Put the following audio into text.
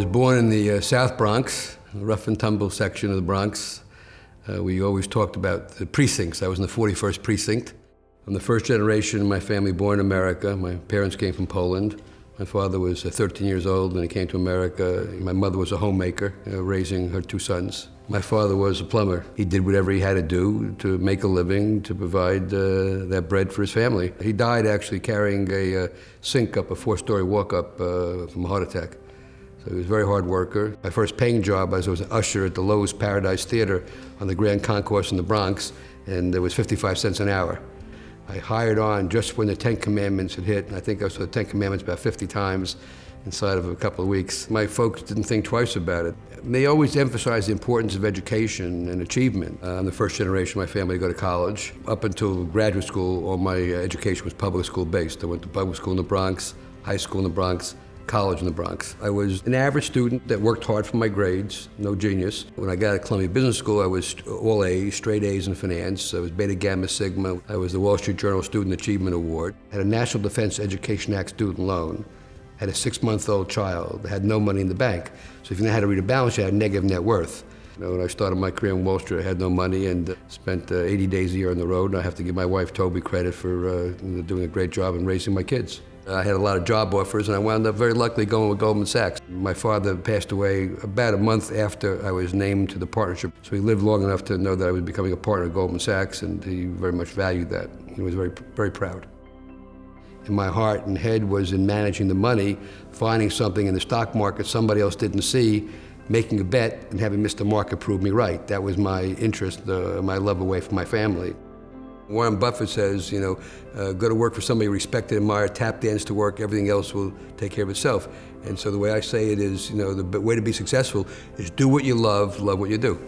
was born in the South Bronx, the rough and tumble section of the Bronx. We always talked about the precincts. I was in the 41st precinct. I'm the first generation in my family born in America. My parents came from Poland. My father was 13 years old when he came to America. My mother was a homemaker, raising her two sons. My father was a plumber. He did whatever he had to do to make a living, to provide that bread for his family. He died actually carrying a sink up a 4-story walk-up from a heart attack. So he was a very hard worker. My first paying job was an usher at the Lowe's Paradise Theater on the Grand Concourse in the Bronx, and it was 55 cents an hour. I hired on just when the 10 Commandments had hit, and I think I saw the 10 Commandments about 50 times inside of a couple of weeks. My folks didn't think twice about it. They always emphasized the importance of education and achievement. I'm the first generation of my family to go to college. Up until graduate school, all my education was public school based. I went to public school in the Bronx, high school in the Bronx, college in the Bronx. I was an average student that worked hard for my grades, no genius. When I got to Columbia Business School, I was all A's, straight A's in finance. I was Beta Gamma Sigma. I was the Wall Street Journal Student Achievement Award. I had a National Defense Education Act student loan. Had a 6-month-old child, had no money in the bank. So if you know how to read a balance sheet, I had negative net worth. When I started my career in Wall Street, I had no money and spent 80 days a year on the road. And I have to give my wife, Toby, credit for doing a great job in raising my kids. I had a lot of job offers, and I wound up very luckily going with Goldman Sachs. My father passed away about a month after I was named to the partnership. So he lived long enough to know that I was becoming a partner at Goldman Sachs, and he very much valued that. He was very, very proud. And my heart and head was in managing the money, finding something in the stock market somebody else didn't see, making a bet, and having Mr. Market prove me right. That was my interest, my love away from my family. Warren Buffett says, go to work for somebody you respect and admire, tap dance to work, everything else will take care of itself. And so the way I say it is, the way to be successful is do what you love what you do.